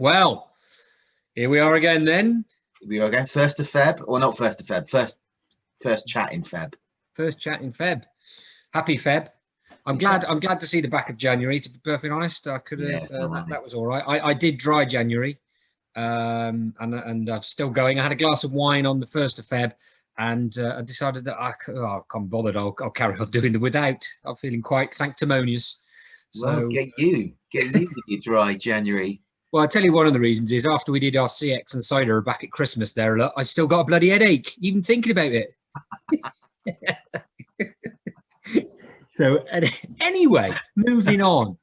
Well, here we are again then. We are again, 1st of Feb, or not 1st of Feb, first chat in Feb. First chat in Feb. Happy Feb. I'm glad to see the back of January, to be perfectly honest. I could have, that was all right. I did dry January, and I'm still going. I had a glass of wine on the 1st of Feb, and I decided that I can't be bothered. I'll carry on doing the without. I'm feeling quite sanctimonious. Well, get you with your dry January. Well, I'll tell you one of the reasons is after we did our CX and cider back at Christmas there, look, I still got a bloody headache, even thinking about it. So anyway, moving on.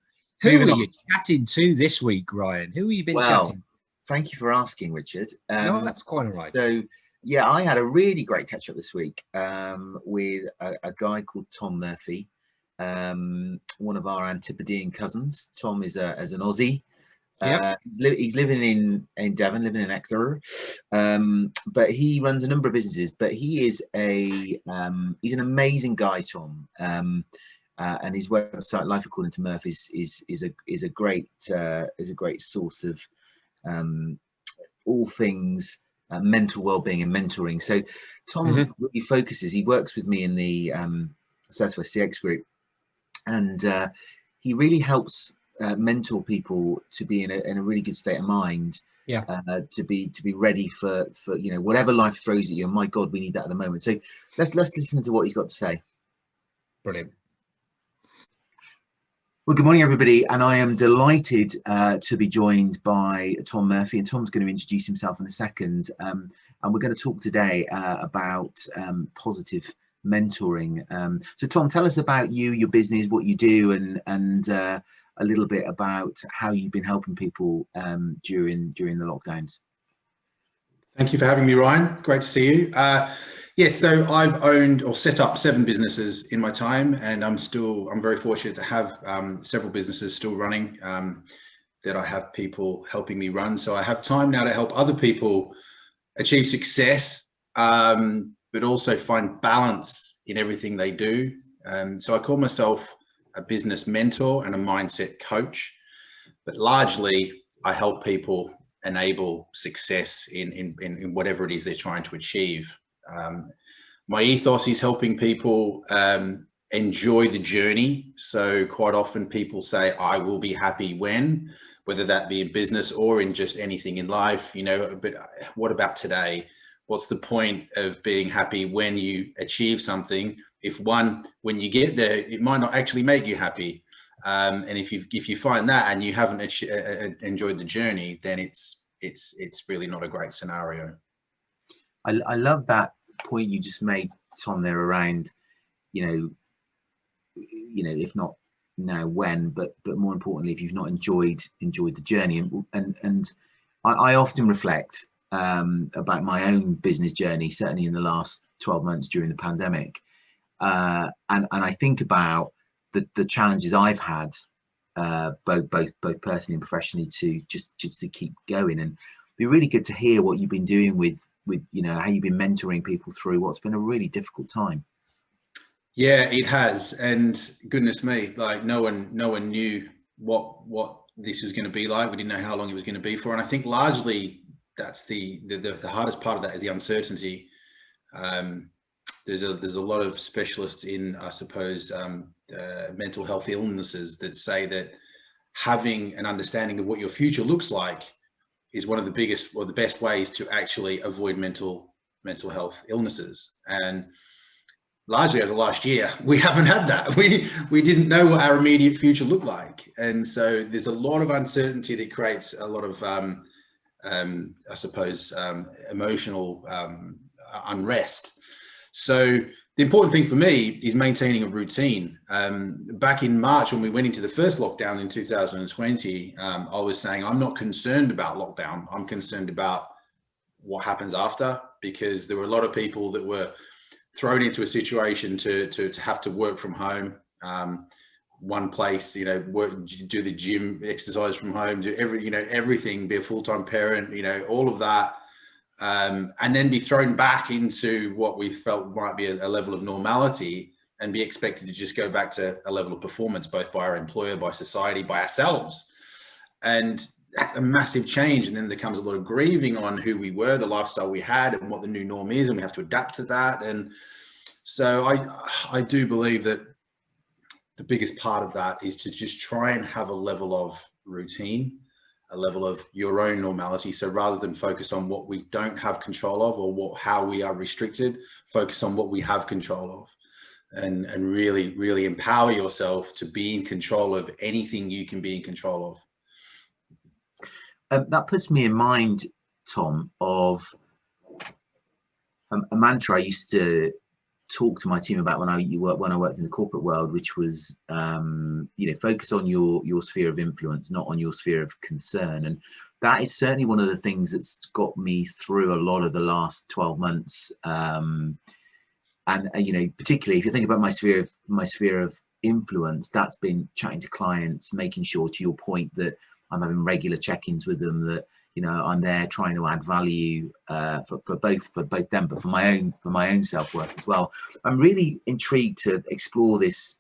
Who are you chatting to this week, Ryan? Who have you been chatting? Thank you for asking, Richard. No, that's quite all right. So, yeah, I had a really great catch-up this week with a guy called Tom Murphy, one of our Antipodean cousins. Tom is an Aussie. Yep. He's living in Devon, living in Exeter, but he runs a number of businesses. But he is he's an amazing guy, Tom, and his website, Life According to Murph, is a great source of all things mental well-being and mentoring. So Tom really focuses. He works with me in the Southwest CX group, and he really helps mentor people to be in a really good state of mind, to be ready for whatever life throws at you. And my God, we need that at the moment. So let's listen to what he's got to say. Brilliant. Well, good morning, everybody, and I am delighted to be joined by Tom Murphy, and Tom's going to introduce himself in a second, and we're going to talk today about positive mentoring. So Tom, tell us about you, your business, what you do, and a little bit about how you've been helping people during the lockdowns. Thank you for having me, Ryan. Great to see you. Yes, so I've owned or set up 7 businesses in my time, and I'm very fortunate to have several businesses still running that I have people helping me run. So I have time now to help other people achieve success, but also find balance in everything they do. So I call myself a business mentor and a mindset coach, but largely I help people enable success in whatever it is they're trying to achieve. My ethos is helping people enjoy the journey. So quite often people say, I will be happy when, whether that be in business or in just anything in life, but what about today? What's the point of being happy when you achieve something? If when you get there, it might not actually make you happy. And if you find that and you haven't enjoyed the journey, then it's really not a great scenario. I love that point you just made, Tom, there around, if not now, when, but more importantly, if you've not enjoyed the journey. And I often reflect about my own business journey, certainly in the last 12 months during the pandemic. And I think about the challenges I've had, both personally and professionally, to just to keep going. And it'd be really good to hear what you've been doing with how you've been mentoring people through what's been a really difficult time. Yeah, it has, and goodness me, like no one knew what this was going to be like. We didn't know how long it was going to be for, and I think largely that's the hardest part of that is the uncertainty. There's a lot of specialists in, I suppose, mental health illnesses that say that having an understanding of what your future looks like is one of the biggest or the best ways to actually avoid mental health illnesses. And largely over the last year, we haven't had that. We didn't know what our immediate future looked like. And so there's a lot of uncertainty that creates a lot of, I suppose, emotional unrest. So the important thing for me is maintaining a routine. Back in March, when we went into the first lockdown in 2020, I was saying, I'm not concerned about lockdown. I'm concerned about what happens after, because there were a lot of people that were thrown into a situation to have to work from home. One place, work, do the gym, exercise from home, do everything, be a full-time parent, all of that. And then be thrown back into what we felt might be a level of normality, and be expected to just go back to a level of performance, both by our employer, by society, by ourselves. And that's a massive change. And then there comes a lot of grieving on who we were, the lifestyle we had, and what the new norm is, and we have to adapt to that. And so I do believe that the biggest part of that is to just try and have a level of routine, a level of your own normality. So rather than focus on what we don't have control of, or how we are restricted, focus on what we have control of, and really, really empower yourself to be in control of anything you can be in control of. That puts me in mind, Tom, of a mantra I used to talk to my team about when I worked in the corporate world, which was focus on your sphere of influence, not on your sphere of concern. And that is certainly one of the things that's got me through a lot of the last 12 months. And particularly if you think about my sphere of influence, that's been chatting to clients, making sure, to your point, that I'm having regular check-ins with them, that I'm there trying to add value for both them, but for my own self-worth as well. I'm really intrigued to explore this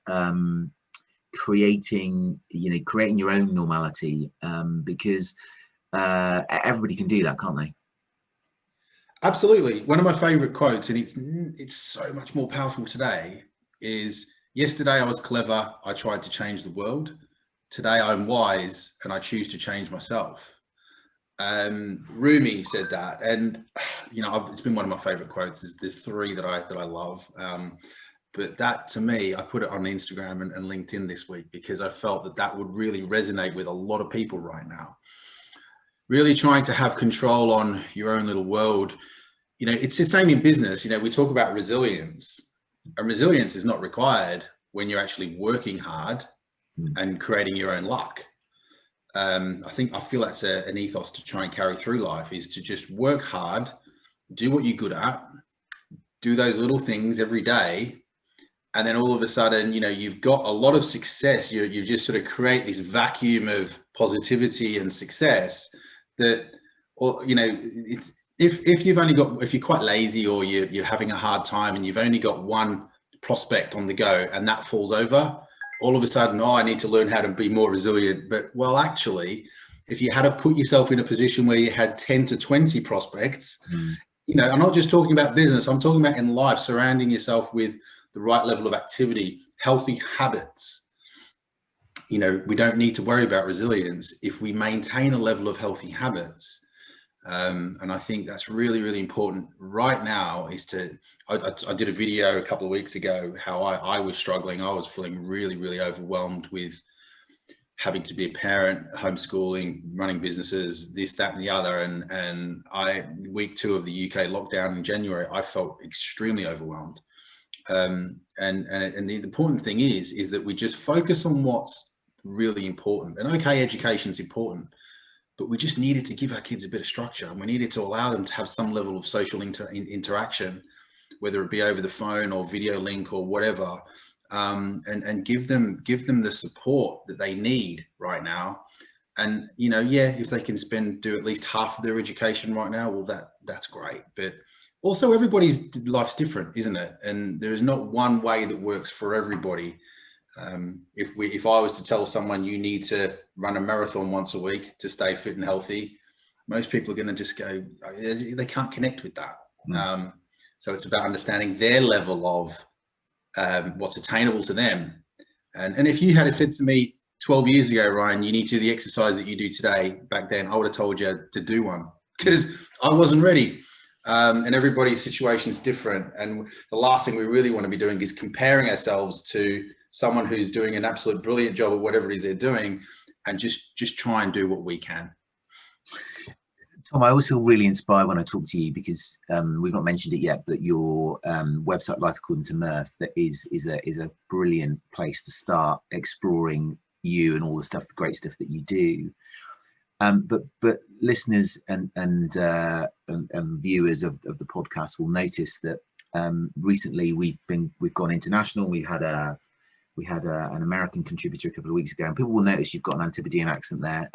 creating your own normality, because everybody can do that, can't they? Absolutely. One of my favorite quotes, and it's so much more powerful today, is, yesterday I was clever, I tried to change the world. Today I'm wise and I choose to change myself. Rumi said that, and it's been one of my favorite quotes. There's three that I love, but that, to me, I put it on Instagram and LinkedIn this week because I felt that would really resonate with a lot of people right now. Really trying to have control on your own little world. It's the same in business. We talk about resilience, and resilience is not required when you're actually working hard and creating your own luck. I feel that's an ethos to try and carry through life, is to just work hard, do what you're good at, do those little things every day. And then all of a sudden, you've got a lot of success. You just sort of create this vacuum of positivity and success that, or, if you're quite lazy, or you're having a hard time and you've only got one prospect on the go and that falls over, all of a sudden, I need to learn how to be more resilient. But, well, actually, if you had to put yourself in a position where you had 10 to 20 prospects, I'm not just talking about business, I'm talking about in life, surrounding yourself with the right level of activity, healthy habits. We don't need to worry about resilience if we maintain a level of healthy habits. And I think that's really, really important right now. I did a video a couple of weeks ago how I was struggling. I was feeling really, really overwhelmed with having to be a parent, homeschooling, running businesses, this, that, and the other. And week 2 of the UK lockdown in January, I felt extremely overwhelmed. And the important thing is that we just focus on what's really important. And okay, education's important, but we just needed to give our kids a bit of structure, and we needed to allow them to have some level of social interaction, whether it be over the phone or video link or whatever, and give them the support that they need right now. And if they can do at least half of their education right now, well, that's great. But also, everybody's life's different, isn't it? And there is not one way that works for everybody. If I was to tell someone you need to run a marathon once a week to stay fit and healthy, most people are going to just go, they can't connect with that. So it's about understanding their level of what's attainable to them. And if you had said to me 12 years ago, Ryan, you need to do the exercise that you do today, back then I would have told you to do one, because I wasn't ready. And everybody's situation is different. And the last thing we really want to be doing is comparing ourselves to someone who's doing an absolute brilliant job of whatever it is they're doing, and just try and do what we can. Tom, I always feel really inspired when I talk to you, because we've not mentioned it yet, but your website, Life According to Mirth, that is a brilliant place to start exploring you and all the great stuff that you do. But listeners and viewers of the podcast will notice that recently we've gone international. We had an American contributor a couple of weeks ago, and people will notice you've got an Antipodean accent there.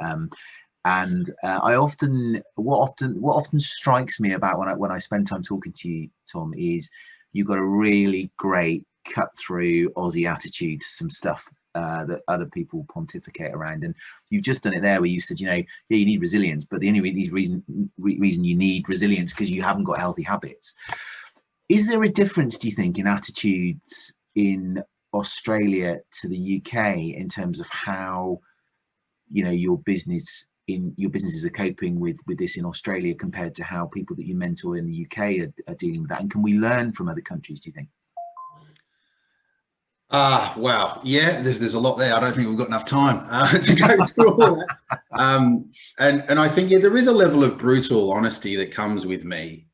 What often strikes me about when I spend time talking to you, Tom, is you've got a really great cut through Aussie attitude to some stuff that other people pontificate around. And you've just done it there, where you said, you know, yeah, you need resilience, but the only reason you need resilience because you haven't got healthy habits. Is there a difference, do you think, in attitudes in Australia to the UK in terms of how, you know, your businesses are coping with this in Australia compared to how people that you mentor in the UK are dealing with that? And can we learn from other countries, do you think? Wow. Yeah, there's a lot there. I don't think we've got enough time to go through all that. And I think, yeah, there is a level of brutal honesty that comes with me.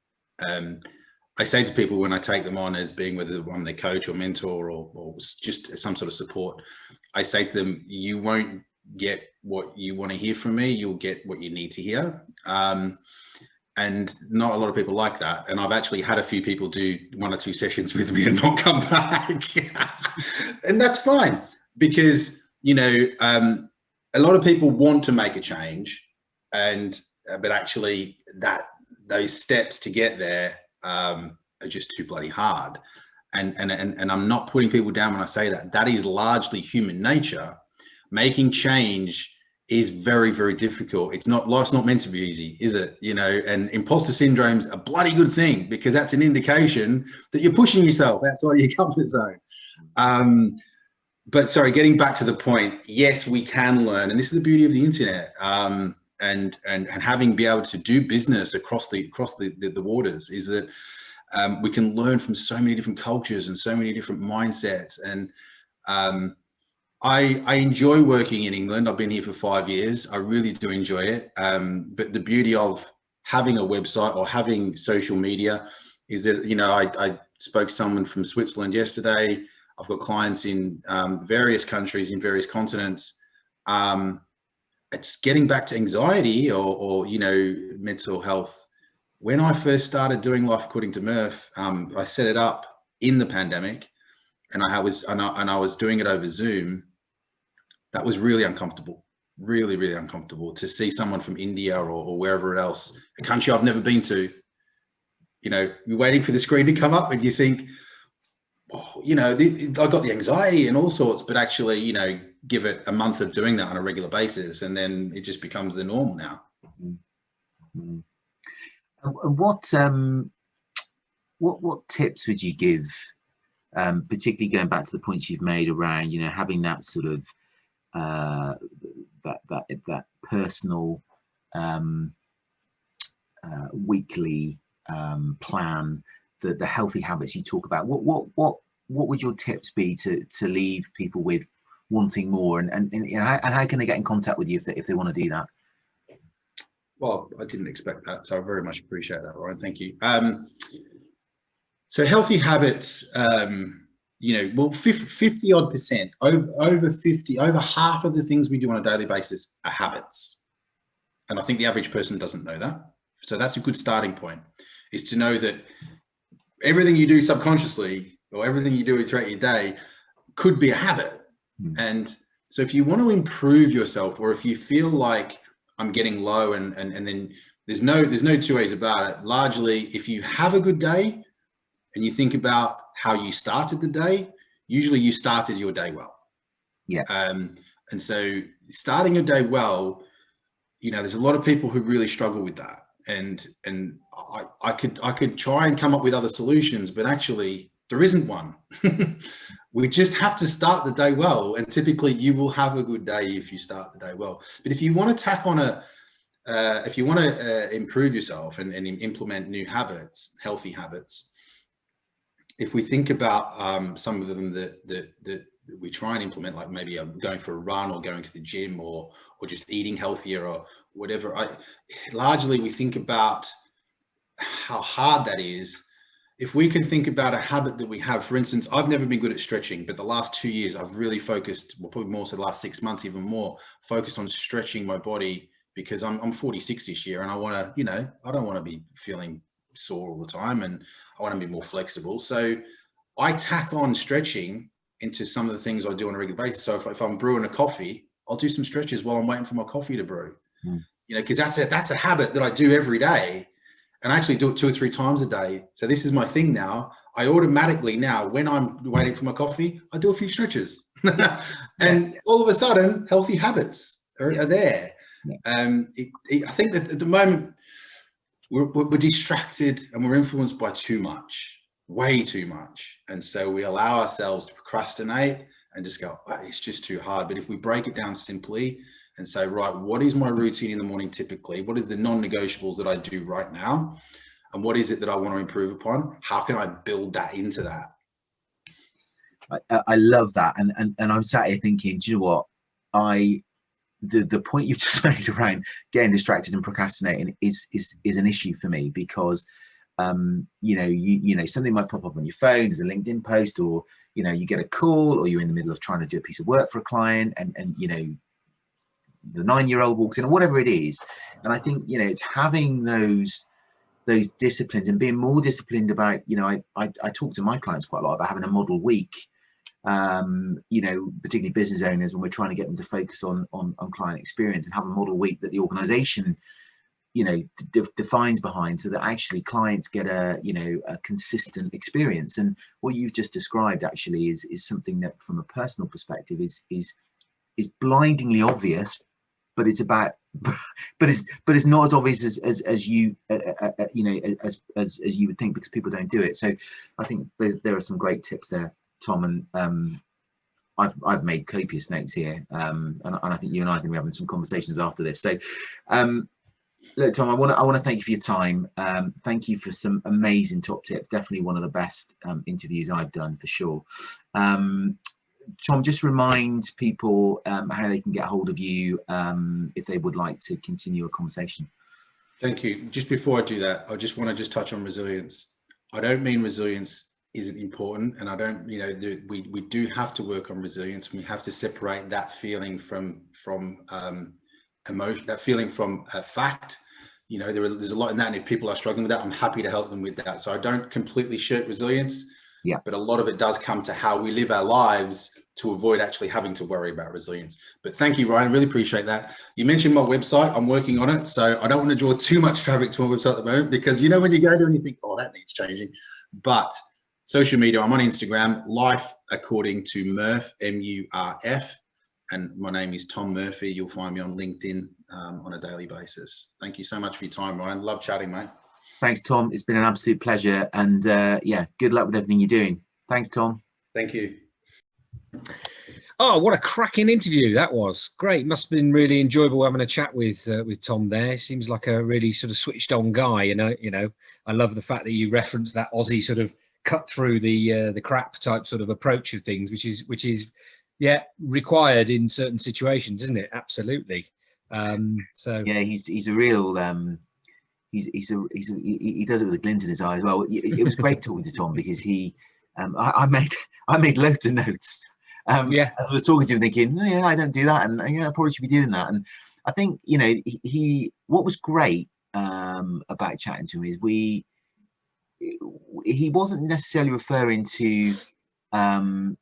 I say to people when I take them on as being whether I'm their coach or mentor or just some sort of support, I say to them, you won't get what you want to hear from me, you'll get what you need to hear. And not a lot of people like that. And I've actually had a few people do 1 or 2 sessions with me and not come back. And that's fine, because, you know, a lot of people want to make a change, but actually those steps to get there are just too bloody hard. And I'm not putting people down when I say that. That is largely human nature. Making change is very, very difficult. Life's not meant to be easy, is it? You know, and imposter syndrome's a bloody good thing, because that's an indication that you're pushing yourself outside of your comfort zone. But sorry, getting back to the point, yes, we can learn, and this is the beauty of the internet, and having be able to do business across the waters, is that we can learn from so many different cultures and so many different mindsets. And I enjoy working in England. I've been here for 5 years. I really do enjoy it. But the beauty of having a website or having social media is that, you know, I spoke to someone from Switzerland yesterday. I've got clients in various countries, in various continents. It's getting back to anxiety or, you know, mental health. When I first started doing Life According to Murph, I set it up in the pandemic, and I was doing it over Zoom. That was really uncomfortable, really, really uncomfortable to see someone from India or wherever else, a country I've never been to. You know, you're waiting for the screen to come up and you think, oh, you know, I got the anxiety and all sorts, but actually, you know, give it a month of doing that on a regular basis, and then it just becomes the norm now. Mm-hmm. What tips would you give, particularly going back to the points you've made around, you know, having that sort of that personal weekly plan, the healthy habits you talk about? What would your tips be to leave people with wanting more, and how can they get in contact with you if they want to do that? Well, I didn't expect that, so I very much appreciate that, Ryan. Thank you. So healthy habits, you know, well, 50 odd percent, over half of the things we do on a daily basis are habits. And I think the average person doesn't know that. So that's a good starting point, is to know that everything you do subconsciously or everything you do throughout your day could be a habit. And so if you want to improve yourself, or if you feel like I'm getting low and then there's no two ways about it. Largely, if you have a good day and you think about how you started the day, usually you started your day well. Yeah. And so starting your day well, you know, there's a lot of people who really struggle with that. And I could try and come up with other solutions, but actually there isn't one. We just have to start the day well, and typically you will have a good day if you start the day well. But if you want to tack on if you want to improve yourself and implement new habits, healthy habits, if we think about some of them that we try and implement, like maybe going for a run or going to the gym or just eating healthier or whatever, largely we think about how hard that is. If we can think about a habit that we have, for instance, I've never been good at stretching, but the last 2 years I've really focused, well, probably more so the last 6 months, even more focused on stretching my body, because I'm 46 this year and I want to, you know, I don't want to be feeling sore all the time, and I want to be more flexible. So I tack on stretching into some of the things I do on a regular basis. So if I'm brewing a coffee, I'll do some stretches while I'm waiting for my coffee to brew, you know, because that's a habit that I do every day. And I actually do it 2 or 3 times a day. So this is my thing now. I automatically now, when I'm waiting for my coffee, I do a few stretches. And all of a sudden, healthy habits are there. Yeah. I think that at the moment, we're distracted and we're influenced by too much, way too much. And so we allow ourselves to procrastinate and just go, oh, it's just too hard. But if we break it down simply and say, right, what is my routine in the morning typically? What are the non-negotiables that I do right now? And what is it that I want to improve upon? How can I build that into that? I love that. And I'm sat here thinking, do you know what? The point you've just made around getting distracted and procrastinating is an issue for me, because you know something might pop up on your phone as a LinkedIn post, or you know, you get a call, or you're in the middle of trying to do a piece of work for a client, and you know, the 9-year-old walks in, or whatever it is. And I think, you know, it's having those disciplines and being more disciplined about, you know, I talk to my clients quite a lot about having a model week. You know, particularly business owners, when we're trying to get them to focus on client experience, and have a model week that the organization, you know, defines behind, so that actually clients get a, you know, a consistent experience. And what you've just described actually is something that, from a personal perspective, is blindingly obvious, but it's about but it's not as obvious as you you know, as you would think, because people don't do it. So I think there are some great tips there, Tom, and I've made copious notes here, and I think you and I are going to be having some conversations after this. So look, Tom, I want to thank you for your time. Thank you for some amazing top tips. Definitely one of the best interviews I've done, for sure. Tom, just remind people how they can get hold of you if they would like to continue a conversation. Thank you. Just before I do that, I just want to touch on resilience. I don't mean resilience isn't important, and I don't, you know, we do have to work on resilience. We have to separate that feeling from emotion, that feeling from fact. You know, there's a lot in that, and if people are struggling with that, I'm happy to help them with that. So I don't completely shirk resilience. Yeah. But a lot of it does come to how we live our lives to avoid actually having to worry about resilience. But thank you, Ryan. I really appreciate that. You mentioned my website. I'm working on it. So I don't want to draw too much traffic to my website at the moment, because, you know, when you go there and you think, oh, that needs changing. But social media, I'm on Instagram, Life According to Murph, M-U-R-F. And my name is Tom Murphy. You'll find me on LinkedIn on a daily basis. Thank you so much for your time, Ryan. Love chatting, mate. Thanks, Tom. It's been an absolute pleasure. And yeah, good luck with everything you're doing. Thanks, Tom. Thank you. Oh, what a cracking interview that was. Great. Must have been really enjoyable having a chat with Tom there. Seems like a really sort of switched on guy. You know, I love the fact that you referenced that Aussie sort of cut through the crap type sort of approach of things, which is yeah, required in certain situations, isn't it? Absolutely. So yeah, he's a real he does it with a glint in his eye as well. It was great talking to Tom, because he I made loads of notes. yeah, as I was talking to him, thinking, oh, yeah, I don't do that, and yeah, I probably should be doing that. And I think, you know, he what was great about chatting to him is he wasn't necessarily referring to the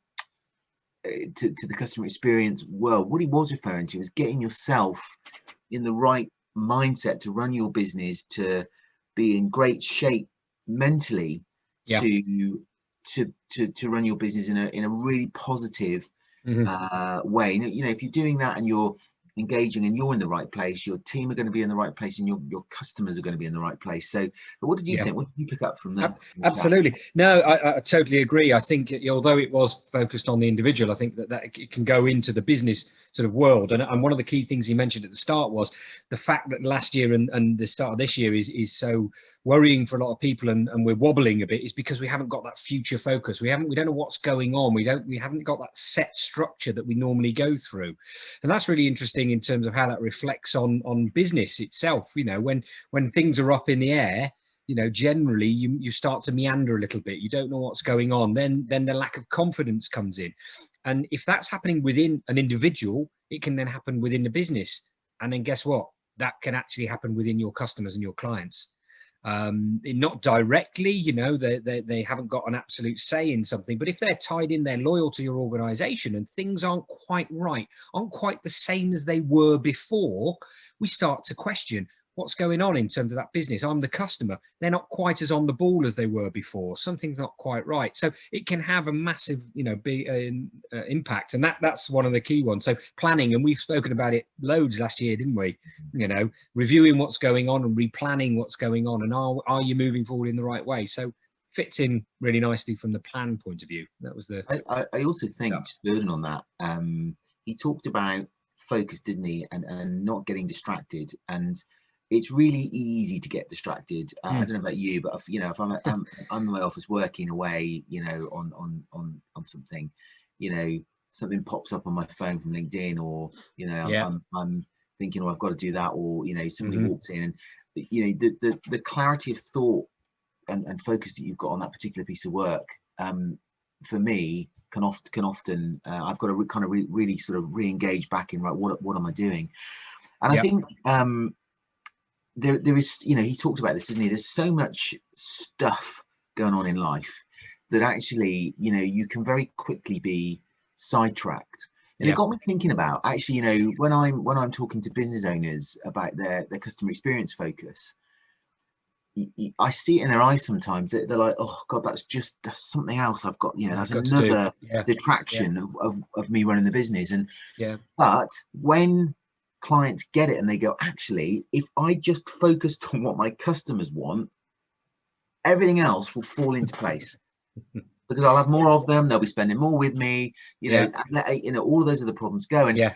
customer experience world. What he was referring to is getting yourself in the right mindset to run your business, to be in great shape mentally, yeah, to run your business in a really positive way. You know, if you're doing that and you're engaging and you're in the right place, your team are going to be in the right place, and your customers are going to be in the right place. So but what did you think? What did you pick up from that? Absolutely. No, I totally agree. I think although it was focused on the individual, I think that it can go into the business sort of world. And one of the key things he mentioned at the start was the fact that last year and the start of this year is so worrying for a lot of people, and we're wobbling a bit, is because we haven't got that future focus. We don't know what's going on. We haven't got that set structure that we normally go through. And that's really interesting in terms of how that reflects on business itself. You know, when things are up in the air, you know, generally you start to meander a little bit. You don't know what's going on. Then the lack of confidence comes in. And if that's happening within an individual, it can then happen within the business. And then guess what? That can actually happen within your customers and your clients. Not directly, you know, they haven't got an absolute say in something, but if they're tied in, they're loyal to your organization, and things aren't quite right, aren't quite the same as they were before, we start to question, what's going on in terms of that business? I'm the customer. They're not quite as on the ball as they were before. Something's not quite right. So it can have a massive, impact. And that's one of the key ones. So planning, and we've spoken about it loads last year, didn't we? Reviewing what's going on and replanning what's going on. And are you moving forward in the right way? So fits in really nicely from the plan point of view. That was the. I also think, just building on that, he talked about focus, didn't he, and not getting distracted. And it's really easy to get distracted. I don't know about you, but if I'm in my office working away, on something, something pops up on my phone from LinkedIn, or I'm thinking, I've got to do that, or somebody walks in, and the clarity of thought and focus that you've got on that particular piece of work, for me, can often I've got to kind of really sort of re-engage back in, right, what am I doing? And I think there is, he talked about this, didn't he? There's so much stuff going on in life that actually, you can very quickly be sidetracked. And it got me thinking about, actually, when I'm talking to business owners about their customer experience focus, I see it in their eyes sometimes. They're like, oh God, that's something else I've got, that's another detraction of me running the business. And but when clients get it and they go, actually, if I just focused on what my customers want, everything else will fall into place. Because I'll have more of them, they'll be spending more with me, all of those other problems go. And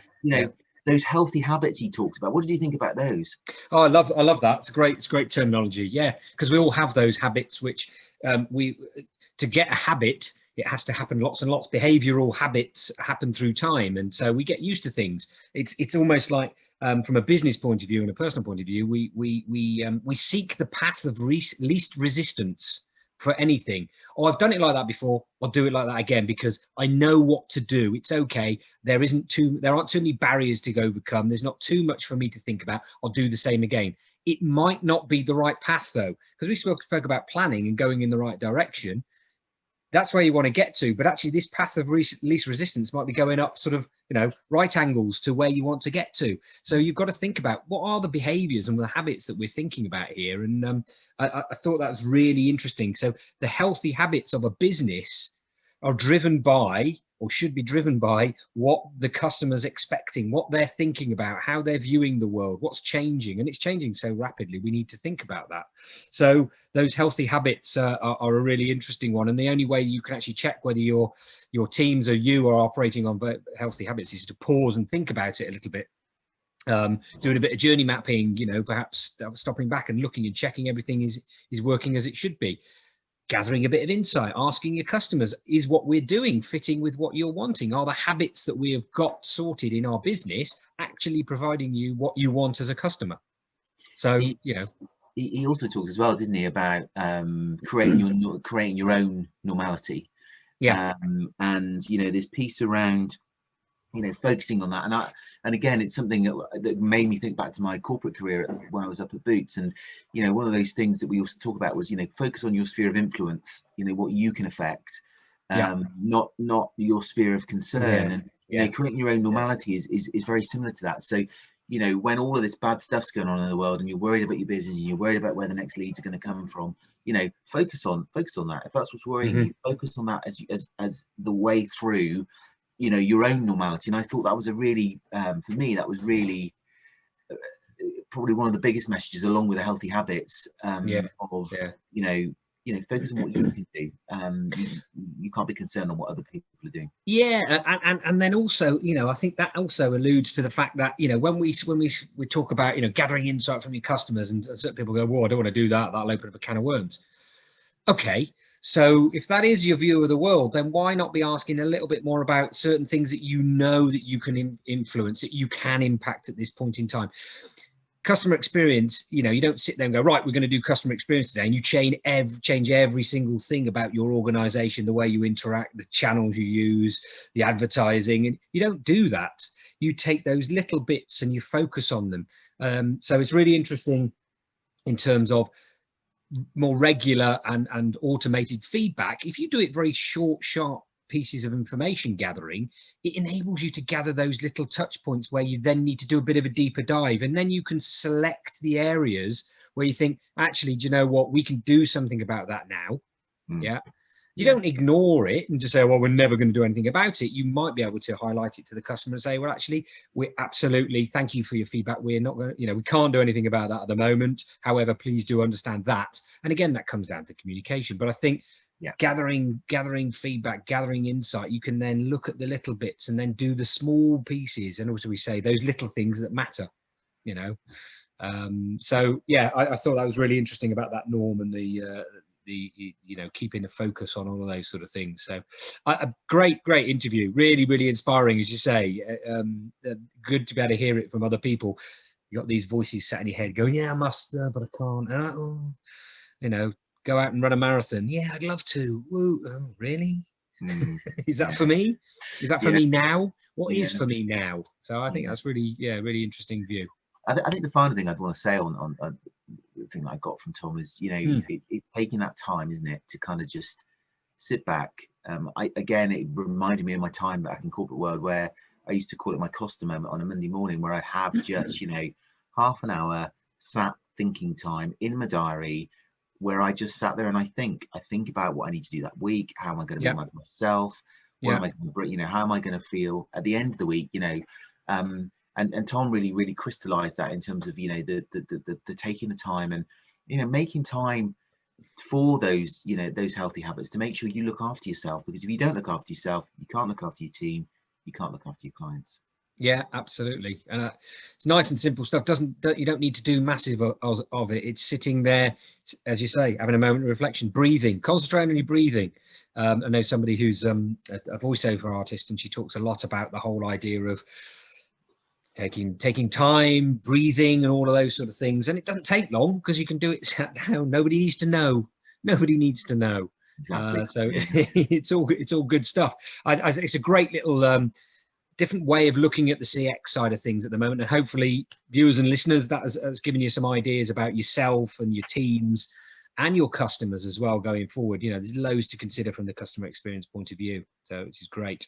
those healthy habits he talked about, what did you think about those? Oh, I love that. It's great terminology. Yeah, because we all have those habits, which to get a habit, it has to happen lots and lots. Behavioral habits happen through time, and so we get used to things. It's almost like from a business point of view and a personal point of view, we seek the path of least resistance for anything. Oh, I've done it like that before, I'll do it like that again, because I know what to do. It's okay. There aren't too many barriers to overcome. There's not too much for me to think about. I'll do the same again. It might not be the right path, though, because we spoke about planning and going in the right direction. That's where you want to get to, but actually this path of least resistance might be going up sort of, right angles to where you want to get to. So you've got to think about what are the behaviors and the habits that we're thinking about here. And I thought that was really interesting. So the healthy habits of a business are driven by, or should be driven by, what the customer's expecting, what they're thinking about, how they're viewing the world, what's changing. And it's changing so rapidly. We need to think about that. So those healthy habits are a really interesting one. And the only way you can actually check whether your teams or you are operating on healthy habits is to pause and think about it a little bit. Doing a bit of journey mapping, perhaps stopping back and looking and checking everything is working as it should be. Gathering a bit of insight, asking your customers, is what we're doing fitting with what you're wanting? Are the habits that we have got sorted in our business actually providing you what you want as a customer? So, he also talks as well, didn't he, about creating your own normality. And this piece around focusing on that, and again, it's something that made me think back to my corporate career when I was up at Boots. And one of those things that we also talk about was focus on your sphere of influence, what you can affect, not your sphere of concern. And creating your own normality is very similar to that. So when all of this bad stuff's going on in the world and you're worried about your business and you're worried about where the next leads are going to come from, focus on that. If that's what's worrying you, focus on that as the way through your own normality. And I thought that was a really, for me, that was really probably one of the biggest messages, along with the healthy habits focus on what you can do. You can't be concerned on what other people are doing. And then also, I think that also alludes to the fact that when we talk about gathering insight from your customers, and certain people go, "Whoa, I don't want to do that. That'll open up a can of worms." Okay, so if that is your view of the world, then why not be asking a little bit more about certain things that that you can influence, that you can impact at this point in time? Customer experience, you don't sit there and go, right, we're going to do customer experience today, and you change every single thing about your organization, the way you interact, the channels you use, the advertising, and you don't do that. You take those little bits and you focus on them. So it's really interesting in terms of more regular and automated feedback. If you do it very short, sharp pieces of information gathering, it enables you to gather those little touch points where you then need to do a bit of a deeper dive, and then you can select the areas where you think, actually, do you know what, we can do something about that now. Yeah. You don't ignore it and just say, well, we're never going to do anything about it. You might be able to highlight it to the customer and say, well, actually, we're absolutely, thank you for your feedback. We're not going to, you know, we can't do anything about that at the moment. However, please do understand that. And again, that comes down to communication. But I think gathering feedback, gathering insight, you can then look at the little bits and then do the small pieces. And also we say those little things that matter, you know. So, yeah, I thought that was really interesting about that, Norm, and the you know, keeping the focus on all of those sort of things. So a great interview, really inspiring, as you say. Good to be able to hear it from other people. You got these voices sat in your head going, yeah, I must, but I can't. You know, go out and run a marathon. Yeah, I'd love to. Woo. Oh, really? Is that for me? Is that for me now? What is for me now? So I think that's really interesting view. I think the final thing I'd want to say on the thing that I got from Tom is, you know, it taking that time, isn't it, to kind of just sit back. Again, it reminded me of my time back in corporate world, where I used to call it my Costa moment on a Monday morning, where I have just, you know, half an hour sat thinking time in my diary, where I just sat there and I think about what I need to do that week. How am I going to be myself? What am I going to, you know, how am I going to feel at the end of the week? You know, and Tom really crystallized that in terms of, you know, the taking the time and, you know, making time for those, you know, those healthy habits, to make sure you look after yourself, because if you don't look after yourself, you can't look after your team, you can't look after your clients. Yeah, absolutely. And it's nice and simple stuff. You don't need to do massive of it. It's sitting there, as you say, having a moment of reflection, breathing, concentrating on your breathing. I know somebody who's a voiceover artist, and she talks a lot about the whole idea of taking time, breathing, and all of those sort of things. And it doesn't take long, because you can do it sat down. Nobody needs to know. Exactly. So it's all good stuff. It's a great little different way of looking at the CX side of things at the moment, and hopefully viewers and listeners, that has given you some ideas about yourself and your teams and your customers as well going forward. You know, there's loads to consider from the customer experience point of view, so which is great.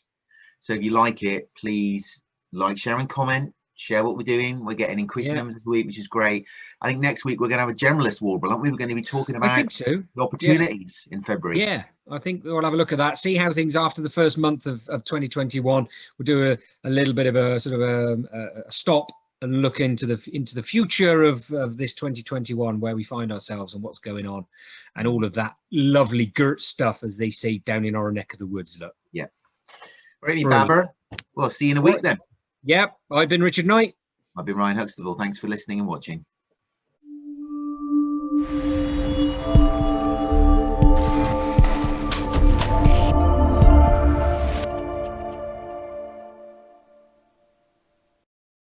So if you like it, please like, share and comment. Share what we're doing. We're getting increasing numbers this week, which is great. I think next week we're going to have a generalist warble, aren't we? We're going to be talking about, I think so, the opportunities in February. Yeah, I think we'll have a look at that, see how things after the first month of 2021. We'll do a little bit of a sort of a stop and look into the future of this 2021, where we find ourselves and what's going on, and all of that lovely girt stuff, as they say down in our neck of the woods. Look. Yeah. Right, Babber. Well, see you in a week then. Yep. I've been Richard Knight. I've been Ryan Huxtable. Thanks for listening and watching.